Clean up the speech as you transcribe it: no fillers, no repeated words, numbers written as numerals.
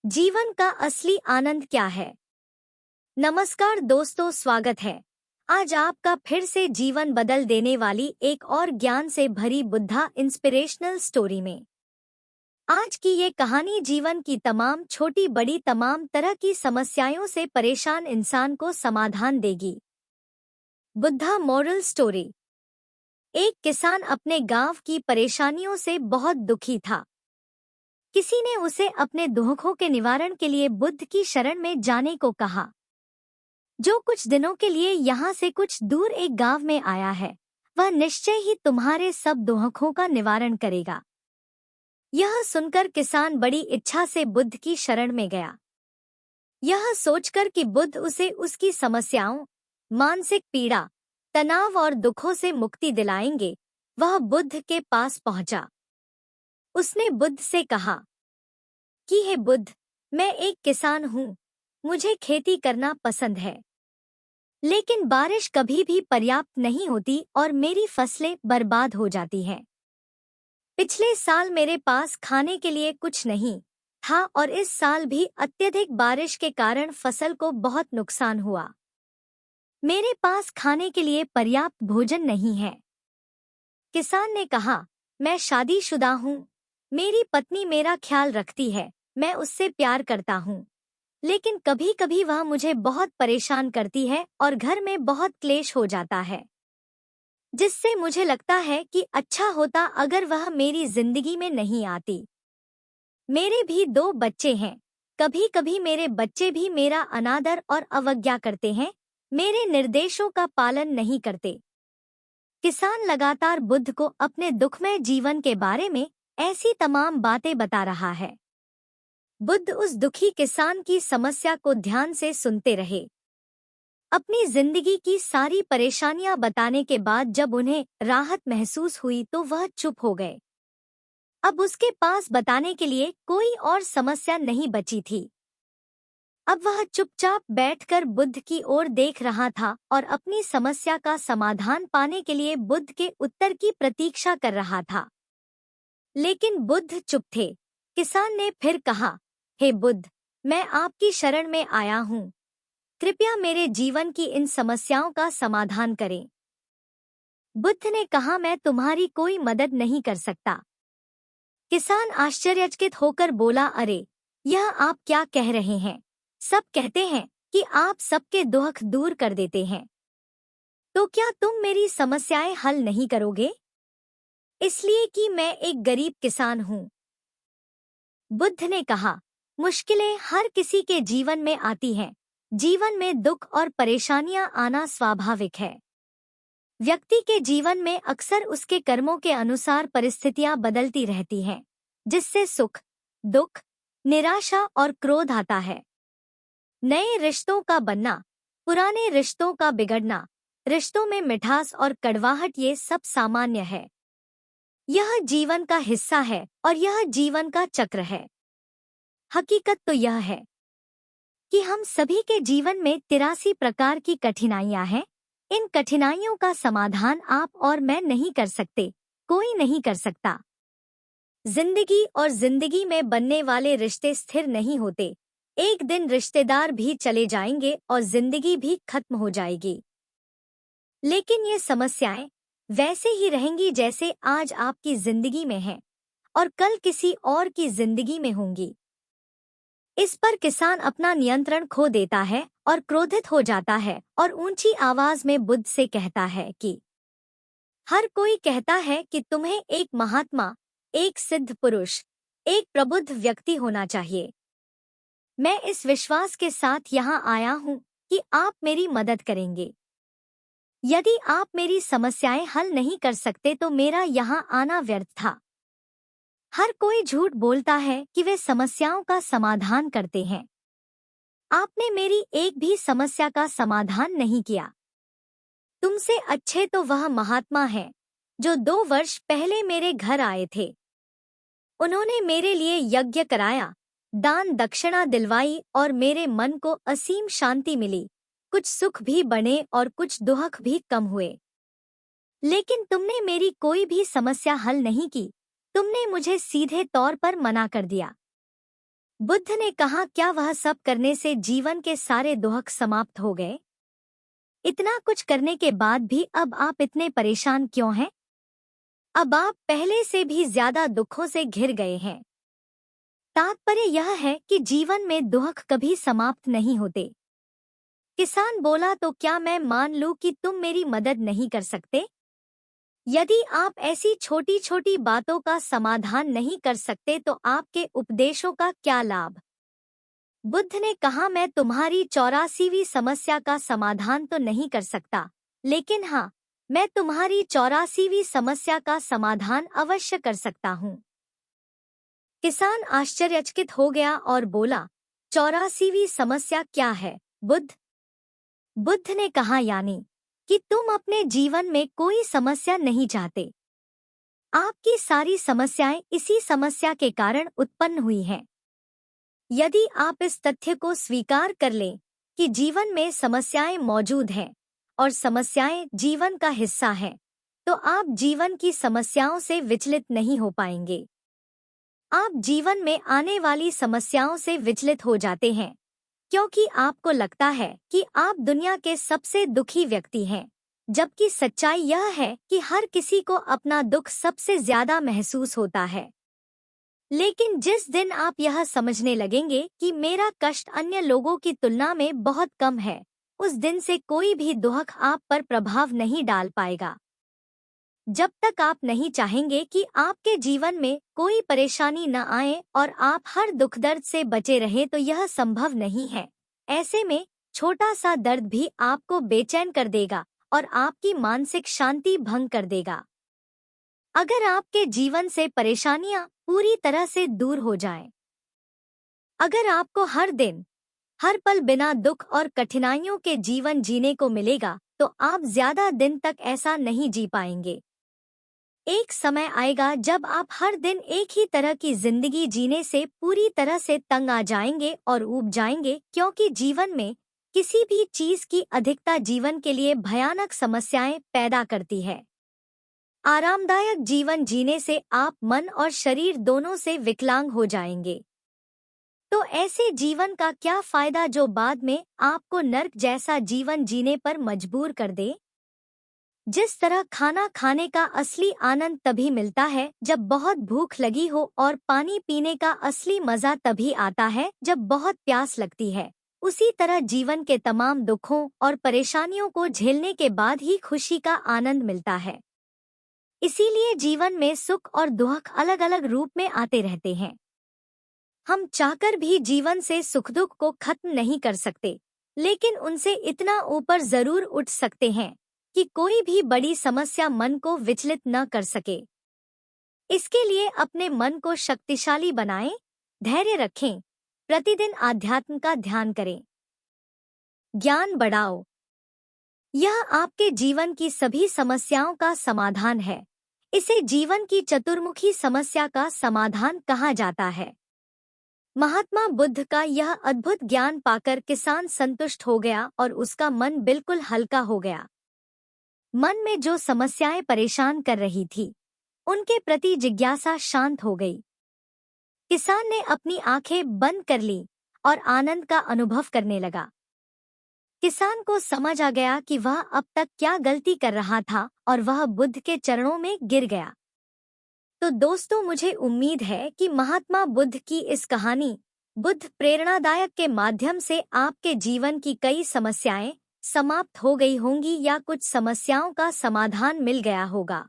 जीवन का असली आनंद क्या है? नमस्कार दोस्तों, स्वागत है। आज आपका फिर से जीवन बदल देने वाली एक और ज्ञान से भरी बुद्धा इंस्पिरेशनल स्टोरी में। आज की ये कहानी जीवन की तमाम छोटी बड़ी तमाम तरह की समस्याओं से परेशान इंसान को समाधान देगी। Buddha moral story. एक किसान अपने गांव की परेशानियों से बहुत दुखी था। किसी ने उसे अपने दुखों के निवारण के लिए बुद्ध की शरण में जाने को कहा, जो कुछ दिनों के लिए यहाँ से कुछ दूर एक गांव में आया है, वह निश्चय ही तुम्हारे सब दुखों का निवारण करेगा। यह सुनकर किसान बड़ी इच्छा से बुद्ध की शरण में गया। यह सोचकर कि बुद्ध उसे उसकी समस्याओं, मानसिक पीड़ा, तनाव और दुखों से मुक्ति दिलाएंगे, वह बुद्ध के पास पहुंचा। उसने बुद्ध से कहा कि हे बुद्ध, मैं एक किसान हूँ, मुझे खेती करना पसंद है, लेकिन बारिश कभी भी पर्याप्त नहीं होती और मेरी फसलें बर्बाद हो जाती हैं। पिछले साल मेरे पास खाने के लिए कुछ नहीं था और इस साल भी अत्यधिक बारिश के कारण फसल को बहुत नुकसान हुआ। मेरे पास खाने के लिए पर्याप्त भोजन नहीं है। किसान ने कहा, मैं शादीशुदा हूँ, मेरी पत्नी मेरा ख्याल रखती है, मैं उससे प्यार करता हूँ, लेकिन कभी कभी वह मुझे बहुत परेशान करती है और घर में बहुत क्लेश हो जाता है, जिससे मुझे लगता है कि अच्छा होता अगर वह मेरी जिंदगी में नहीं आती। मेरे भी 2 बच्चे हैं, कभी कभी मेरे बच्चे भी मेरा अनादर और अवज्ञा करते हैं, मेरे निर्देशों का पालन नहीं करते। किसान लगातार बुद्ध को अपने दुखमय जीवन के बारे में ऐसी तमाम बातें बता रहा है। बुद्ध उस दुखी किसान की समस्या को ध्यान से सुनते रहे। अपनी जिंदगी की सारी परेशानियां बताने के बाद जब उन्हें राहत महसूस हुई तो वह चुप हो गए। अब उसके पास बताने के लिए कोई और समस्या नहीं बची थी। अब वह चुपचाप बैठकर बुद्ध की ओर देख रहा था और अपनी समस्या का समाधान पाने के लिए बुद्ध के उत्तर की प्रतीक्षा कर रहा था। लेकिन बुद्ध चुप थे। किसान ने फिर कहा, हे बुद्ध, मैं आपकी शरण में आया हूँ, कृपया मेरे जीवन की इन समस्याओं का समाधान करें। बुद्ध ने कहा, मैं तुम्हारी कोई मदद नहीं कर सकता। किसान आश्चर्यचकित होकर बोला, अरे, यह आप क्या कह रहे हैं? सब कहते हैं कि आप सबके दुख दूर कर देते हैं, तो क्या तुम मेरी समस्याएं हल नहीं करोगे? इसलिए कि मैं एक गरीब किसान हूँ। बुद्ध ने कहा, मुश्किलें हर किसी के जीवन में आती हैं। जीवन में दुख और परेशानियां आना स्वाभाविक है। व्यक्ति के जीवन में अक्सर उसके कर्मों के अनुसार परिस्थितियां बदलती रहती हैं, जिससे सुख, दुख, निराशा और क्रोध आता है। नए रिश्तों का बनना, पुराने रिश्तों का बिगड़ना, रिश्तों में मिठास और कड़वाहट, ये सब सामान्य है। यह जीवन का हिस्सा है और यह जीवन का चक्र है। हकीकत तो यह है कि हम सभी के जीवन में 83 प्रकार की कठिनाइयां हैं। इन कठिनाइयों का समाधान आप और मैं नहीं कर सकते, कोई नहीं कर सकता। जिंदगी और जिंदगी में बनने वाले रिश्ते स्थिर नहीं होते। एक दिन रिश्तेदार भी चले जाएंगे और जिंदगी भी खत्म हो जाएगी। लेकिन ये समस्याएं वैसे ही रहेंगी जैसे आज आपकी जिंदगी में हैं और कल किसी और की जिंदगी में होंगी। इस पर किसान अपना नियंत्रण खो देता है और क्रोधित हो जाता है और ऊंची आवाज में बुद्ध से कहता है कि हर कोई कहता है कि तुम्हें एक महात्मा, एक सिद्ध पुरुष, एक प्रबुद्ध व्यक्ति होना चाहिए। मैं इस विश्वास के साथ यहाँ आया हूँ कि आप मेरी मदद करेंगे। यदि आप मेरी समस्याएं हल नहीं कर सकते तो मेरा यहाँ आना व्यर्थ था। हर कोई झूठ बोलता है कि वे समस्याओं का समाधान करते हैं। आपने मेरी एक भी समस्या का समाधान नहीं किया। तुमसे अच्छे तो वह महात्मा हैं जो 2 वर्ष पहले मेरे घर आए थे। उन्होंने मेरे लिए यज्ञ कराया, दान दक्षिणा दिलवाई और मेरे मन को असीम शांति मिली। कुछ सुख भी बने और कुछ दुख भी कम हुए। लेकिन तुमने मेरी कोई भी समस्या हल नहीं की। तुमने मुझे सीधे तौर पर मना कर दिया। बुद्ध ने कहा, क्या वह सब करने से जीवन के सारे दुख समाप्त हो गए? इतना कुछ करने के बाद भी अब आप इतने परेशान क्यों हैं? अब आप पहले से भी ज्यादा दुखों से घिर गए हैं। तात्पर्य यह है कि जीवन में दुख कभी समाप्त नहीं होते। किसान बोला, तो क्या मैं मान लूं कि तुम मेरी मदद नहीं कर सकते? यदि आप ऐसी छोटी छोटी बातों का समाधान नहीं कर सकते तो आपके उपदेशों का क्या लाभ? बुद्ध ने कहा, मैं तुम्हारी 84वीं समस्या का समाधान तो नहीं कर सकता, लेकिन हाँ, मैं तुम्हारी 84वीं समस्या का समाधान अवश्य कर सकता हूँ। किसान आश्चर्यचकित हो गया और बोला, 84वीं समस्या क्या है बुद्ध? बुद्ध ने कहा, यानी कि तुम अपने जीवन में कोई समस्या नहीं चाहते। आपकी सारी समस्याएं इसी समस्या के कारण उत्पन्न हुई हैं। यदि आप इस तथ्य को स्वीकार कर लें कि जीवन में समस्याएं मौजूद हैं और समस्याएं जीवन का हिस्सा हैं, तो आप जीवन की समस्याओं से विचलित नहीं हो पाएंगे। आप जीवन में आने वाली समस्याओं से विचलित हो जाते हैं क्योंकि आपको लगता है कि आप दुनिया के सबसे दुखी व्यक्ति हैं, जबकि सच्चाई यह है कि हर किसी को अपना दुख सबसे ज्यादा महसूस होता है। लेकिन जिस दिन आप यह समझने लगेंगे कि मेरा कष्ट अन्य लोगों की तुलना में बहुत कम है, उस दिन से कोई भी दुख आप पर प्रभाव नहीं डाल पाएगा। जब तक आप नहीं चाहेंगे कि आपके जीवन में कोई परेशानी न आए और आप हर दुख दर्द से बचे रहें, तो यह संभव नहीं है। ऐसे में छोटा सा दर्द भी आपको बेचैन कर देगा और आपकी मानसिक शांति भंग कर देगा। अगर आपके जीवन से परेशानियां पूरी तरह से दूर हो जाएं, अगर आपको हर दिन हर पल बिना दुख और कठिनाइयों के जीवन जीने को मिलेगा, तो आप ज्यादा दिन तक ऐसा नहीं जी पाएंगे। एक समय आएगा जब आप हर दिन एक ही तरह की जिंदगी जीने से पूरी तरह से तंग आ जाएंगे और ऊब जाएंगे, क्योंकि जीवन में किसी भी चीज की अधिकता जीवन के लिए भयानक समस्याएं पैदा करती है। आरामदायक जीवन जीने से आप मन और शरीर दोनों से विकलांग हो जाएंगे। तो ऐसे जीवन का क्या फायदा जो बाद में आपको नर्क जैसा जीवन जीने पर मजबूर कर दे? जिस तरह खाना खाने का असली आनंद तभी मिलता है जब बहुत भूख लगी हो और पानी पीने का असली मजा तभी आता है जब बहुत प्यास लगती है, उसी तरह जीवन के तमाम दुखों और परेशानियों को झेलने के बाद ही खुशी का आनंद मिलता है। इसीलिए जीवन में सुख और दुख अलग अलग रूप में आते रहते हैं। हम चाहकर भी जीवन से सुख दुख को खत्म नहीं कर सकते, लेकिन उनसे इतना ऊपर जरूर उठ सकते हैं कि कोई भी बड़ी समस्या मन को विचलित न कर सके। इसके लिए अपने मन को शक्तिशाली बनाएं, धैर्य रखें, प्रतिदिन आध्यात्म का ध्यान करें, ज्ञान बढ़ाओ। यह आपके जीवन की सभी समस्याओं का समाधान है। इसे जीवन की चतुर्मुखी समस्या का समाधान कहा जाता है। महात्मा बुद्ध का यह अद्भुत ज्ञान पाकर किसान संतुष्ट हो गया और उसका मन बिल्कुल हल्का हो गया। मन में जो समस्याएं परेशान कर रही थी, उनके प्रति जिज्ञासा शांत हो गई। किसान ने अपनी आंखें बंद कर ली और आनंद का अनुभव करने लगा। किसान को समझ आ गया कि वह अब तक क्या गलती कर रहा था और वह बुद्ध के चरणों में गिर गया। तो दोस्तों, मुझे उम्मीद है कि महात्मा बुद्ध की इस कहानी बुद्ध प्रेरणादायक के माध्यम से आपके जीवन की कई समस्याएं समाप्त हो गई होंगी या कुछ समस्याओं का समाधान मिल गया होगा।